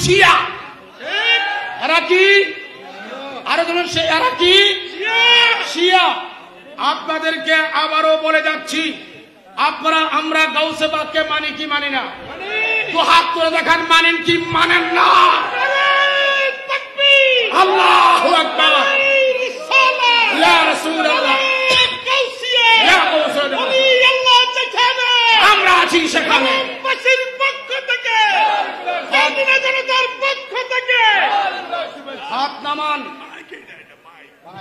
শিয়া। এরা কি? আরো ধরুন সে এরা কি? শিয়া। আপনাদেরকে আবারও বলে যাচ্ছি, আপনারা আমরা গাউসে পাককে মানি কি মানি না? তো হাত তুলে দেখান, মানেন কি মানেন না? আল্লাহু আকবার, ইয়া রাসূলুল্লাহ, ইয়া রাসূলুল্লাহ, আমরা আছি সেখানে। হাত নামান।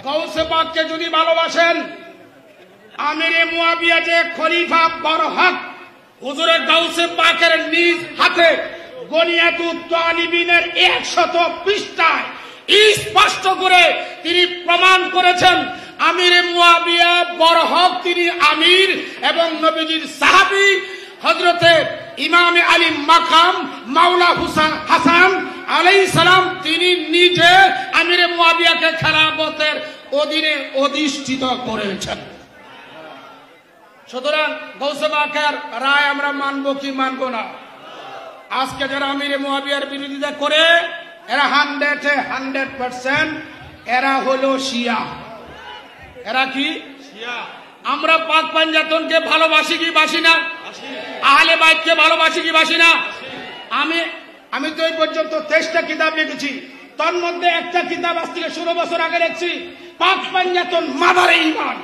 গাউসে পাককে যদি ভালোবাসেন, আমিরে মুয়াবিয়া যে খলিফা বরহক হুজুরে গাউসে পাকের নিজ হাতে গনিয়াতুত তালিবিনের 100 পৃষ্ঠায় স্পষ্ট করে তিনি প্রমাণ করেছেন আমিরে মুয়াবিয়া বরহক তিনি আমির এবং নবীজির সাহাবী হযরতে ইমামে আলী মাকাম মাওলা হাসান আলাইহিস সালাম তিনি নিজে আমিরে মুয়াবিয়াকে খেলাফতের অধীনে অধিষ্ঠিত করেছেন। সুতরাং গাউসে পাকের রায় আমরা মানবো কি মানবো না? আজকে যারা আমিরে মুয়াবিয়ার বিরোধিতা করে এরা 100% এরা হলো শিয়া। এরা কি? শিয়া। আমরা পাক পাঞ্জাতনকে ভালোবাসি কি বাসি না? আহলে বাইতকে ভালোবাসি কি বাসি না? আমি তো এই পর্যন্ত 23টা কিতাব লিখেছি, তার মধ্যে একটা কিতাব আজ থেকে 16 বছর আগে লিখছি, পাক পাঞ্জাতন মাদারে ঈমান।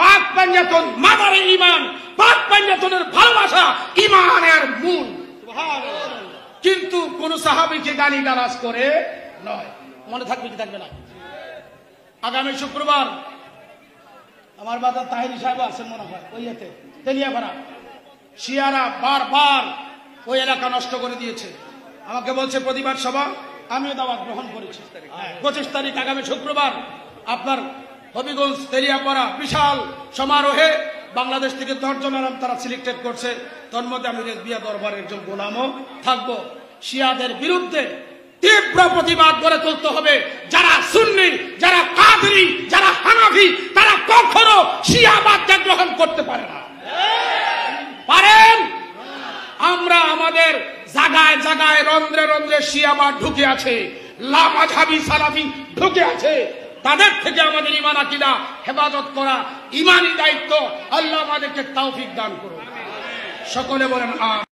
পাক পাঞ্জাতন মাদারে ঈমান, পাক পাঞ্জাতনের ভালোবাসা ঈমানের মূল। কিন্তু কোন সাহাবীকে গালিগালাজ করে নয়। মনে থাকবে কি থাকবে না? আগামী শুক্রবার আমার বাবা তাহিরি সাহেব আছেন মনে হয় ওইতে তেলিয়াপাড়া। শিয়ারা বারবার ওই এলাকা নষ্ট করে দিয়েছে। আমাকে বলছে প্রতিবাদ সভা, আমিও দাওয়াত গ্রহণ করেছি। 25 তারিখ আগামী শুক্রবার আপনার হবিগঞ্জ তেলিয়াপাড়া বিশাল সমারোহে বাংলাদেশ থেকে 10 জন আরাম তারা সিলেক্টেড করছে। তার মধ্যে আমি রেজবিয়া দরবারের একজন গোলামও থাকবো। শিয়াদের বিরুদ্ধে তীব্র প্রতিবাদ গড়ে তুলতে হবে। যারা সুন্নি, যারা কাদরি, যারা হানাফি তারা কখনো শিয়াবাদকে গ্রহণ করতে পারে না। পারেন? আমরা আমাদের জায়গায় জায়গায় রন্ধ্রে রন্ধ্রে শিয়াবাদ ঢুকে আছে, লামাযহাবি সালাফি ঢুকে আছে। তাদের থেকে আমাদের ঈমান আকীদা হেফাজত করা ঈমানি দায়িত্ব। আল্লাহ আমাদেরকে তৌফিক দান করুন। সকলে বলেন আমিন।